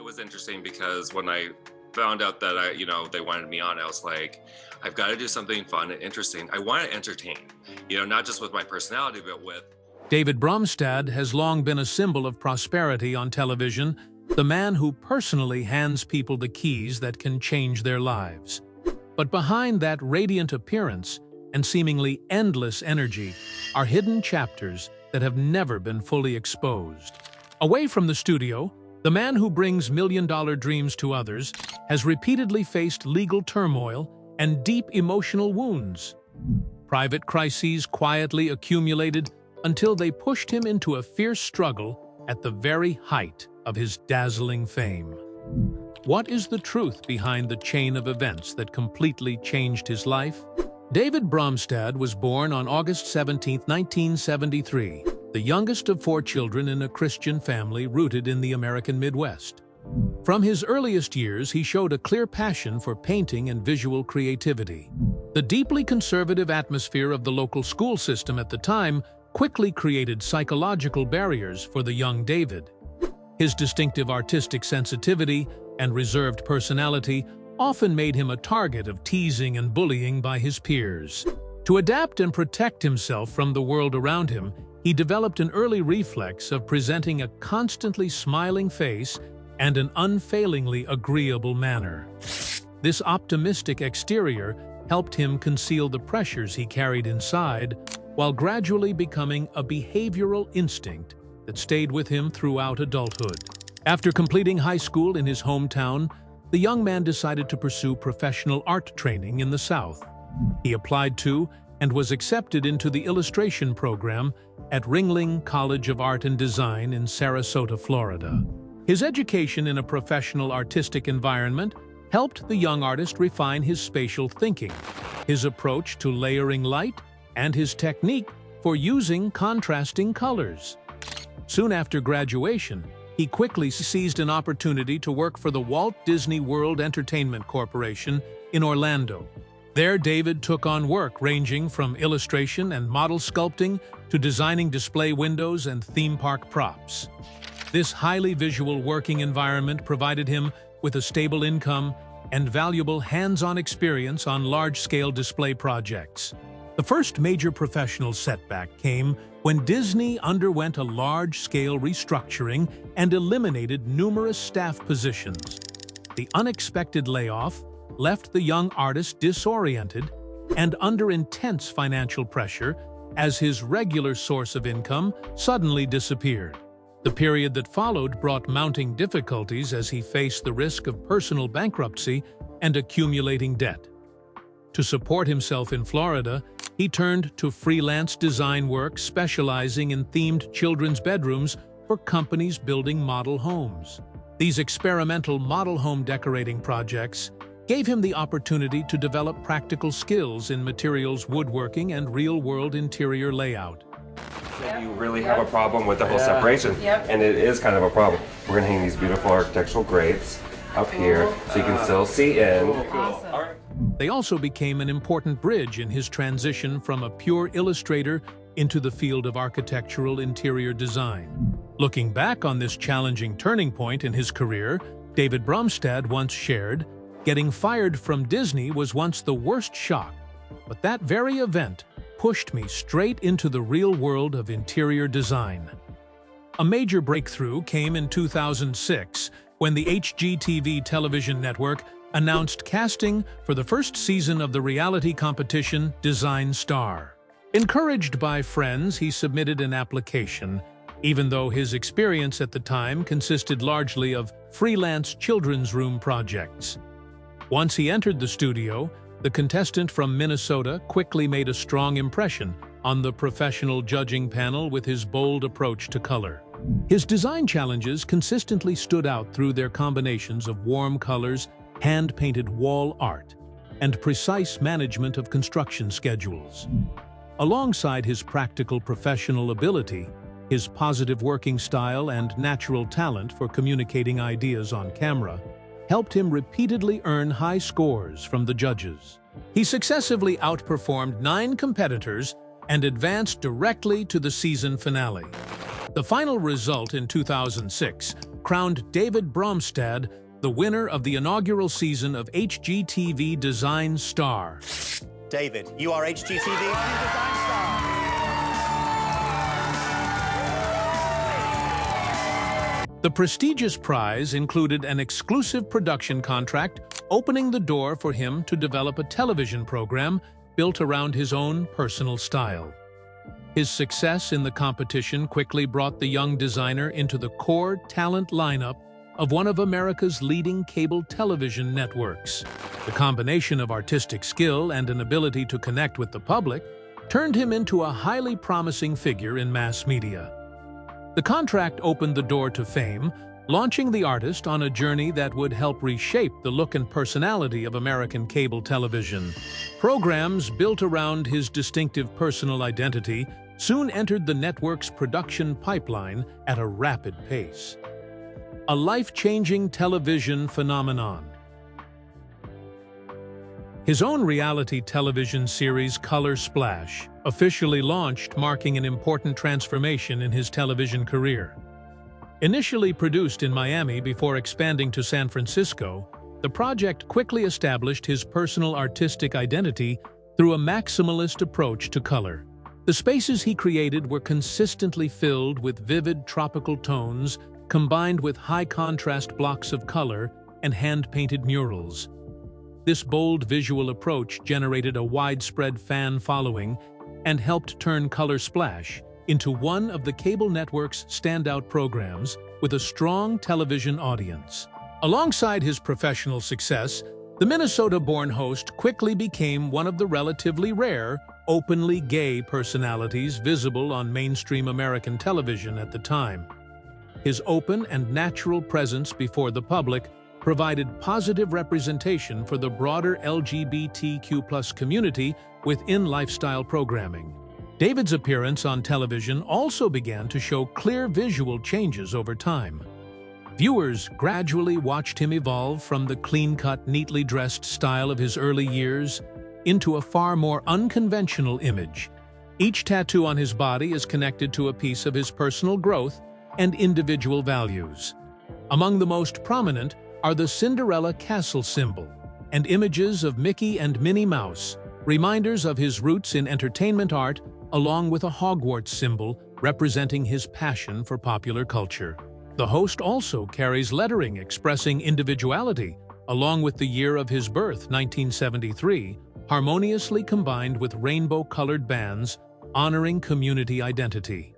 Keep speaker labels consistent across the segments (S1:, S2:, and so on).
S1: was interesting because when I found out that they wanted me on, I was like, I've got to do something fun and interesting. I want to entertain, not just with my personality, but with.
S2: David Bromstad has long been a symbol of prosperity on television, the man who personally hands people the keys that can change their lives. But behind that radiant appearance and seemingly endless energy are hidden chapters that have never been fully exposed. Away from the studio, the man who brings million-dollar dreams to others has repeatedly faced legal turmoil and deep emotional wounds. Private crises quietly accumulated until they pushed him into a fierce struggle at the very height of his dazzling fame. What is the truth behind the chain of events that completely changed his life? David Bromstad was born on August 17, 1973, the youngest of 4 children in a Christian family rooted in the American Midwest. From his earliest years, he showed a clear passion for painting and visual creativity. The deeply conservative atmosphere of the local school system at the time quickly created psychological barriers for the young David. His distinctive artistic sensitivity and reserved personality often made him a target of teasing and bullying by his peers. To adapt and protect himself from the world around him, he developed an early reflex of presenting a constantly smiling face and an unfailingly agreeable manner. This optimistic exterior helped him conceal the pressures he carried inside, while gradually becoming a behavioral instinct that stayed with him throughout adulthood. After completing high school in his hometown, the young man decided to pursue professional art training in the South. He applied to and was accepted into the illustration program at Ringling College of Art and Design in Sarasota, Florida. His education in a professional artistic environment helped the young artist refine his spatial thinking, his approach to layering light, and his technique for using contrasting colors. Soon after graduation, he quickly seized an opportunity to work for the Walt Disney World Entertainment Corporation in Orlando. There, David took on work ranging from illustration and model sculpting to designing display windows and theme park props. This highly visual working environment provided him with a stable income and valuable hands-on experience on large-scale display projects. The first major professional setback came when Disney underwent a large-scale restructuring and eliminated numerous staff positions. The unexpected layoff left the young artist disoriented and under intense financial pressure as his regular source of income suddenly disappeared. The period that followed brought mounting difficulties as he faced the risk of personal bankruptcy and accumulating debt. To support himself in Florida, he turned to freelance design work specializing in themed children's bedrooms for companies building model homes. These experimental model home decorating projects gave him the opportunity to develop practical skills in materials woodworking and real-world interior layout.
S1: You really have a problem with the whole separation, and it is kind of a problem. We're going to hang these beautiful architectural grates up here so you can still see in.
S3: Awesome.
S1: All right.
S2: They also became an important bridge in his transition from a pure illustrator into the field of architectural interior design. Looking back on this challenging turning point in his career, David Bromstad once shared, "Getting fired from Disney was once the worst shock, but that very event pushed me straight into the real world of interior design." A major breakthrough came in 2006 when the HGTV television network announced casting for the first season of the reality competition Design Star. Encouraged by friends, he submitted an application, even though his experience at the time consisted largely of freelance children's room projects. Once he entered the studio, the contestant from Minnesota quickly made a strong impression on the professional judging panel with his bold approach to color. His design challenges consistently stood out through their combinations of warm colors, hand-painted wall art, and precise management of construction schedules. Alongside his practical professional ability, his positive working style and natural talent for communicating ideas on camera helped him repeatedly earn high scores from the judges. He successively outperformed 9 competitors and advanced directly to the season finale. The final result in 2006 crowned David Bromstad the winner of the inaugural season of HGTV Design Star.
S3: David, you are HGTV Design Star.
S2: The prestigious prize included an exclusive production contract, opening the door for him to develop a television program built around his own personal style. His success in the competition quickly brought the young designer into the core talent lineup of one of America's leading cable television networks. The combination of artistic skill and an ability to connect with the public turned him into a highly promising figure in mass media. The contract opened the door to fame, launching the artist on a journey that would help reshape the look and personality of American cable television. Programs built around his distinctive personal identity soon entered the network's production pipeline at a rapid pace. A life-changing television phenomenon. His own reality television series Color Splash officially launched, marking an important transformation in his television career. Initially produced in Miami before expanding to San Francisco, the project quickly established his personal artistic identity through a maximalist approach to color. The spaces he created were consistently filled with vivid tropical tones, combined with high-contrast blocks of color and hand-painted murals. This bold visual approach generated a widespread fan following and helped turn Color Splash into one of the cable network's standout programs with a strong television audience. Alongside his professional success, the Minnesota-born host quickly became one of the relatively rare, openly gay personalities visible on mainstream American television at the time. His open and natural presence before the public provided positive representation for the broader LGBTQ+ community within lifestyle programming. David's appearance on television also began to show clear visual changes over time. Viewers gradually watched him evolve from the clean-cut, neatly dressed style of his early years into a far more unconventional image. Each tattoo on his body is connected to a piece of his personal growth and individual values. Among the most prominent are the Cinderella Castle symbol and images of Mickey and Minnie Mouse, reminders of his roots in entertainment art, along with a Hogwarts symbol representing his passion for popular culture. The host also carries lettering expressing individuality, along with the year of his birth, 1973, harmoniously combined with rainbow-colored bands honoring community identity.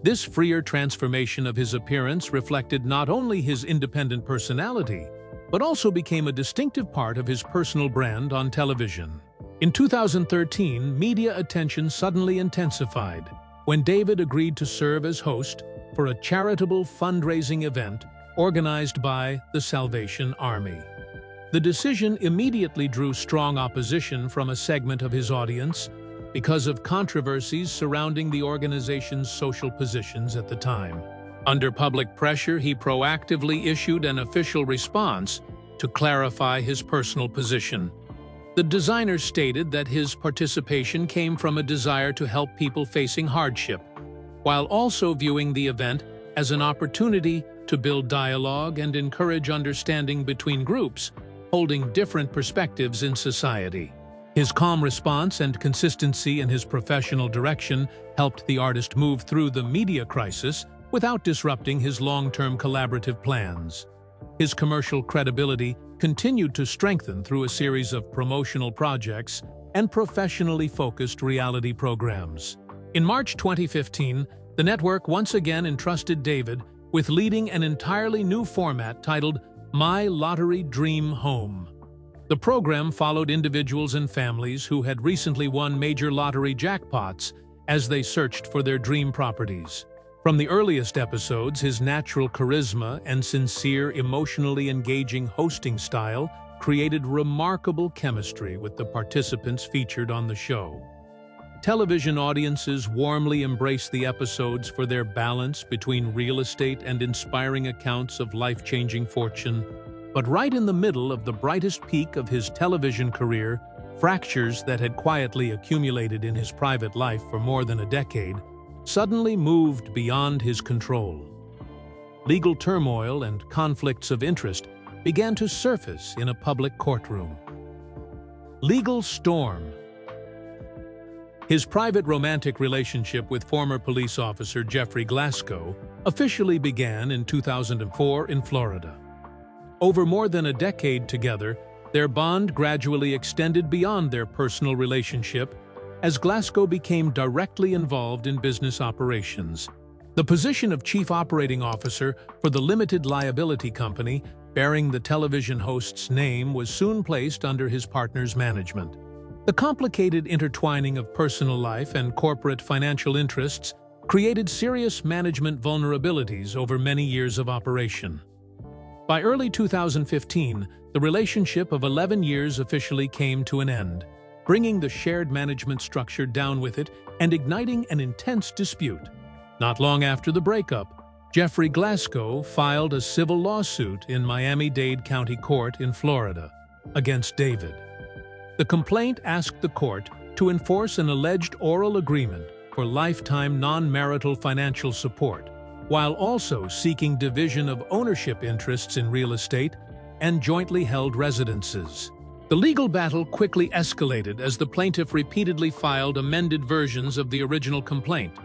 S2: This freer transformation of his appearance reflected not only his independent personality, but also became a distinctive part of his personal brand on television. In 2013, media attention suddenly intensified when David agreed to serve as host for a charitable fundraising event organized by the Salvation Army. The decision immediately drew strong opposition from a segment of his audience because of controversies surrounding the organization's social positions at the time. Under public pressure, he proactively issued an official response to clarify his personal position. The designer stated that his participation came from a desire to help people facing hardship, while also viewing the event as an opportunity to build dialogue and encourage understanding between groups holding different perspectives in society. His calm response and consistency in his professional direction helped the artist move through the media crisis without disrupting his long-term collaborative plans. His commercial credibility continued to strengthen through a series of promotional projects and professionally focused reality programs. In March 2015, the network once again entrusted David with leading an entirely new format titled My Lottery Dream Home. The program followed individuals and families who had recently won major lottery jackpots as they searched for their dream properties. From the earliest episodes, his natural charisma and sincere, emotionally engaging hosting style created remarkable chemistry with the participants featured on the show. Television audiences warmly embraced the episodes for their balance between real estate and inspiring accounts of life-changing fortune. But right in the middle of the brightest peak of his television career, fractures that had quietly accumulated in his private life for more than a decade suddenly moved beyond his control. legal turmoil and conflicts of interest began to surface in a public courtroom. Legal storm. His private romantic relationship with former police officer Jeffrey Glasgow officially began in 2004 in Florida. Over more than a decade together, their bond gradually extended beyond their personal relationship as Glasgow became directly involved in business operations. The position of Chief Operating Officer for the limited liability company bearing the television host's name was soon placed under his partner's management. The complicated intertwining of personal life and corporate financial interests created serious management vulnerabilities over many years of operation. By early 2015, the relationship of 11 years officially came to an end, bringing the shared management structure down with it and igniting an intense dispute. Not long after the breakup, Jeffrey Glasgow filed a civil lawsuit in Miami-Dade County Court in Florida against David. The complaint asked the court to enforce an alleged oral agreement for lifetime non-marital financial support, while also seeking division of ownership interests in real estate and jointly held residences. The legal battle quickly escalated as the plaintiff repeatedly filed amended versions of the original complaint.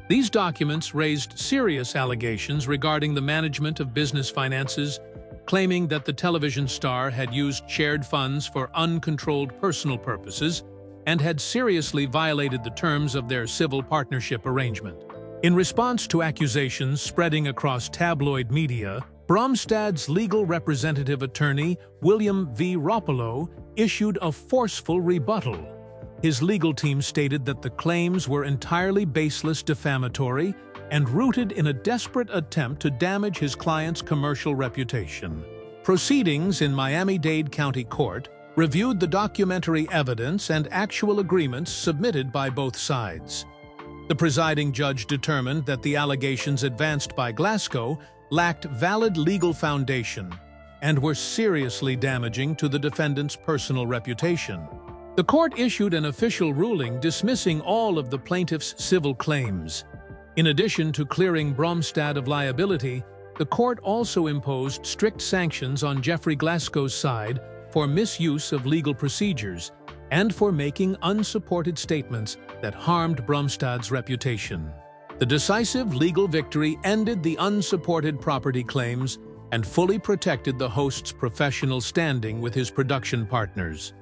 S2: These documents raised serious allegations regarding the management of business finances, claiming that the television star had used shared funds for uncontrolled personal purposes and had seriously violated the terms of their civil partnership arrangement. In response to accusations spreading across tabloid media, Bromstad's legal representative attorney, William V. Ropolo, issued a forceful rebuttal. His legal team stated that the claims were entirely baseless, defamatory, and rooted in a desperate attempt to damage his client's commercial reputation. Proceedings in Miami-Dade County Court reviewed the documentary evidence and actual agreements submitted by both sides. The presiding judge determined that the allegations advanced by Glasgow lacked valid legal foundation and were seriously damaging to the defendant's personal reputation. The court issued an official ruling dismissing all of the plaintiff's civil claims. In addition to clearing Bromstad of liability, the court also imposed strict sanctions on Jeffrey Glasgow's side for misuse of legal procedures and for making unsupported statements that harmed Bromstad's reputation. The decisive legal victory ended the unsupported property claims and fully protected the host's professional standing with his production partners.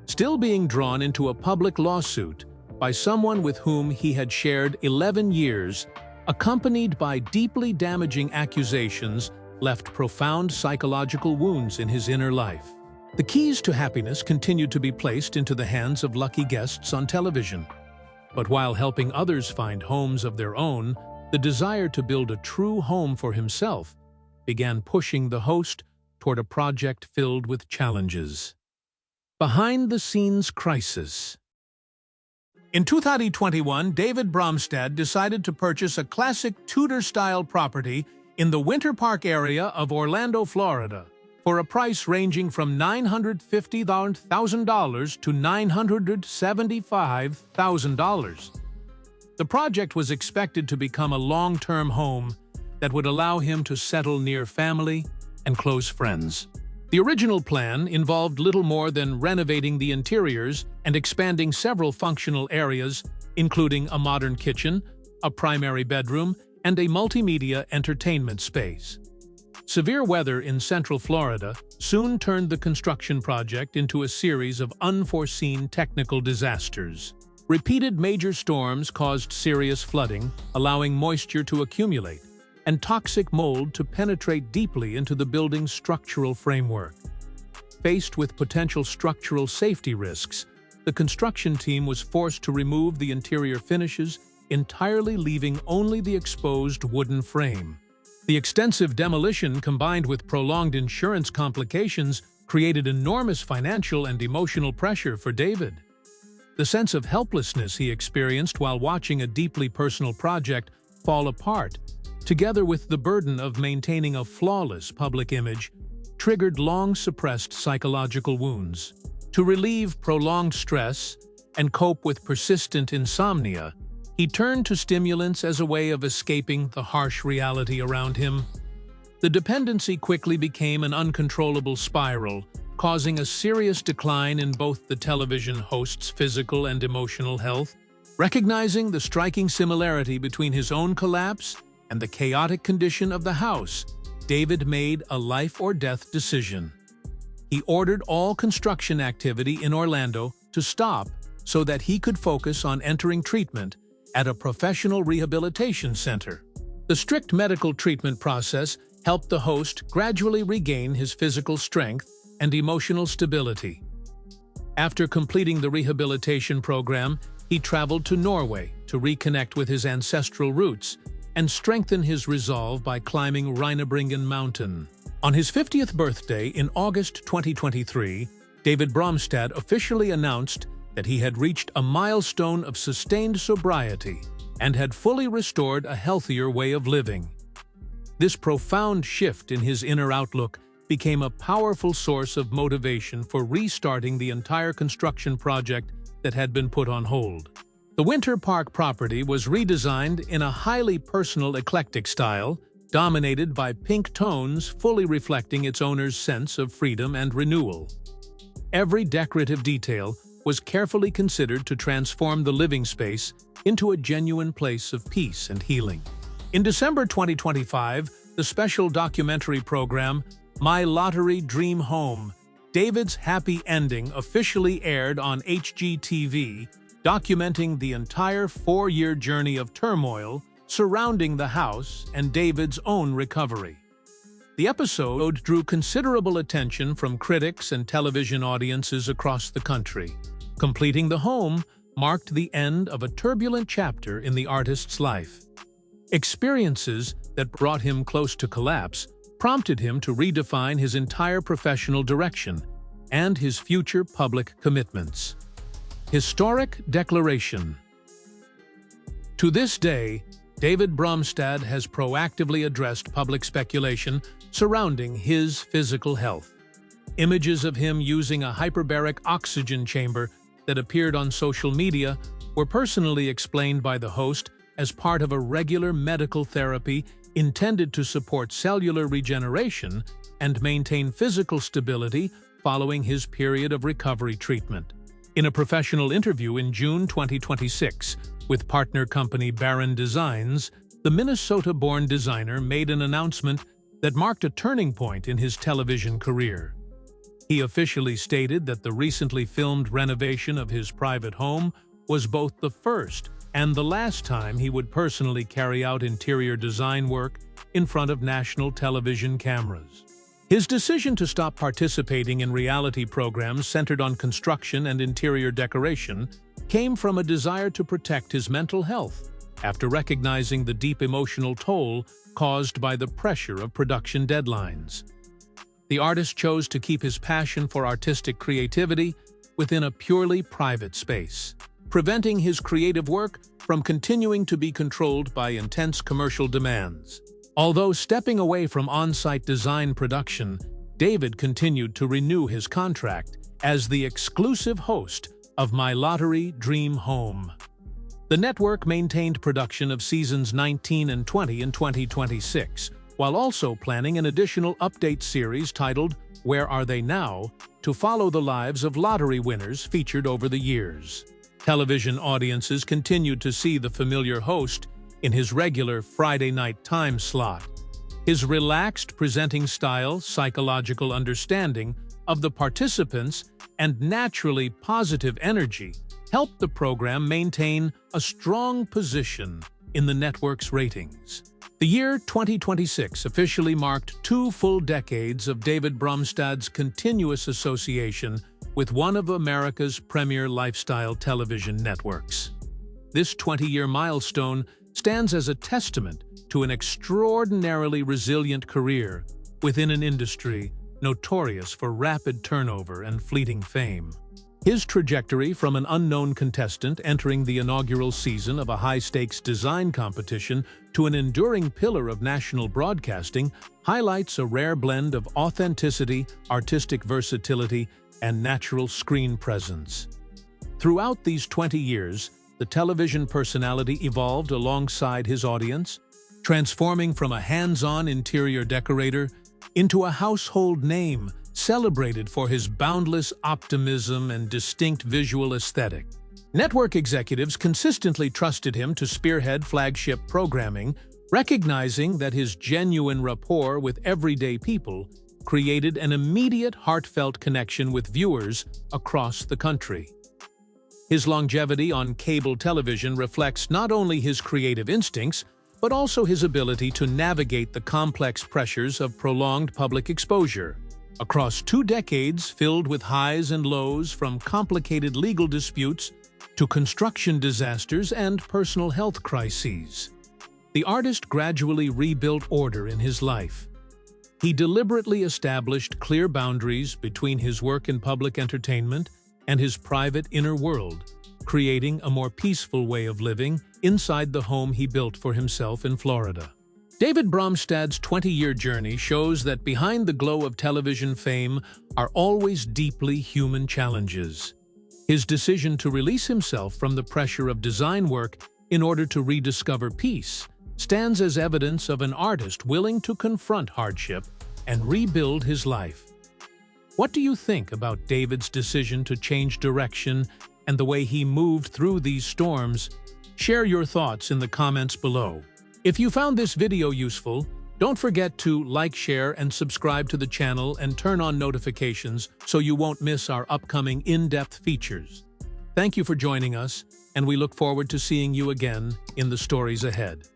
S2: Still being drawn into a public lawsuit by someone with whom he had shared 11 years, accompanied by deeply damaging accusations, left profound psychological wounds in his inner life. The keys to happiness continued to be placed into the hands of lucky guests on television. But while helping others find homes of their own, the desire to build a true home for himself began pushing the host toward a project filled with challenges. Behind-the-scenes crisis. In 2021, David Bromstad decided to purchase a classic Tudor-style property in the Winter Park area of Orlando, Florida, for a price ranging from $950,000 to $975,000. The project was expected to become a long-term home that would allow him to settle near family and close friends. The original plan involved little more than renovating the interiors and expanding several functional areas, including a modern kitchen, a primary bedroom, and a multimedia entertainment space. Severe weather in central Florida soon turned the construction project into a series of unforeseen technical disasters. Repeated major storms caused serious flooding, allowing moisture to accumulate, and toxic mold to penetrate deeply into the building's structural framework. Faced with potential structural safety risks, the construction team was forced to remove the interior finishes, entirely leaving only the exposed wooden frame. The extensive demolition, combined with prolonged insurance complications, created enormous financial and emotional pressure for David. The sense of helplessness he experienced while watching a deeply personal project fall apart, together with the burden of maintaining a flawless public image, triggered long-suppressed psychological wounds. To relieve prolonged stress and cope with persistent insomnia, He turned to stimulants as a way of escaping the harsh reality around him. The dependency quickly became an uncontrollable spiral, causing a serious decline in both the television host's physical and emotional health. Recognizing the striking similarity between his own collapse and the chaotic condition of the house, David made a life-or-death decision. He ordered all construction activity in Orlando to stop so that he could focus on entering treatment at a professional rehabilitation center. The strict medical treatment process helped the host gradually regain his physical strength and emotional stability. After completing the rehabilitation program, he traveled to Norway to reconnect with his ancestral roots and strengthen his resolve by climbing Reinebringen Mountain. On his 50th birthday in August 2023, David Bromstad officially announced that he had reached a milestone of sustained sobriety and had fully restored a healthier way of living. This profound shift in his inner outlook became a powerful source of motivation for restarting the entire construction project that had been put on hold. The Winter Park property was redesigned in a highly personal, eclectic style, dominated by pink tones fully reflecting its owner's sense of freedom and renewal. Every decorative detail was carefully considered to transform the living space into a genuine place of peace and healing. In December 2025, the special documentary program, My Lottery Dream Home, David's Happy Ending, officially aired on HGTV, documenting the entire 4-year journey of turmoil surrounding the house and David's own recovery. The episode drew considerable attention from critics and television audiences across the country. Completing the home marked the end of a turbulent chapter in the artist's life. Experiences that brought him close to collapse prompted him to redefine his entire professional direction and his future public commitments. Historic declaration. To this day, David Bromstad has proactively addressed public speculation surrounding his physical health. Images of him using a hyperbaric oxygen chamber that appeared on social media were personally explained by the host as part of a regular medical therapy intended to support cellular regeneration and maintain physical stability following his period of recovery treatment. In a professional interview in June 2026 with partner company Baron Designs, the Minnesota-born designer made an announcement that marked a turning point in his television career. He officially stated that the recently filmed renovation of his private home was both the first and the last time he would personally carry out interior design work in front of national television cameras. His decision to stop participating in reality programs centered on construction and interior decoration came from a desire to protect his mental health after recognizing the deep emotional toll caused by the pressure of production deadlines. The artist chose to keep his passion for artistic creativity within a purely private space, preventing his creative work from continuing to be controlled by intense commercial demands. Although stepping away from on-site design production, David continued to renew his contract as the exclusive host of My Lottery Dream Home. The network maintained production of seasons 19 and 20 in 2026, while also planning an additional update series titled Where Are They Now? To follow the lives of lottery winners featured over the years. Television audiences continued to see the familiar host in his regular Friday night time slot. His relaxed presenting style, psychological understanding of the participants, and naturally positive energy helped the program maintain a strong position in the network's ratings. The year 2026 officially marked 2 full decades of David Bromstad's continuous association with one of America's premier lifestyle television networks. This 20-year milestone stands as a testament to an extraordinarily resilient career within an industry notorious for rapid turnover and fleeting fame. His trajectory from an unknown contestant entering the inaugural season of a high-stakes design competition to an enduring pillar of national broadcasting highlights a rare blend of authenticity, artistic versatility, and natural screen presence. Throughout these 20 years, the television personality evolved alongside his audience, transforming from a hands-on interior decorator into a household name celebrated for his boundless optimism and distinct visual aesthetic. Network executives consistently trusted him to spearhead flagship programming, recognizing that his genuine rapport with everyday people created an immediate, heartfelt connection with viewers across the country. His longevity on cable television reflects not only his creative instincts, but also his ability to navigate the complex pressures of prolonged public exposure. Across 2 decades filled with highs and lows, from complicated legal disputes to construction disasters and personal health crises, the artist gradually rebuilt order in his life. He deliberately established clear boundaries between his work in public entertainment and his private inner world, creating a more peaceful way of living inside the home he built for himself in Florida. David Bromstad's 20-year journey shows that behind the glow of television fame are always deeply human challenges. His decision to release himself from the pressure of design work in order to rediscover peace stands as evidence of an artist willing to confront hardship and rebuild his life. What do you think about David's decision to change direction and the way he moved through these storms? Share your thoughts in the comments below. If you found this video useful, don't forget to like, share, and subscribe to the channel and turn on notifications so you won't miss our upcoming in-depth features. Thank you for joining us, and we look forward to seeing you again in the stories ahead.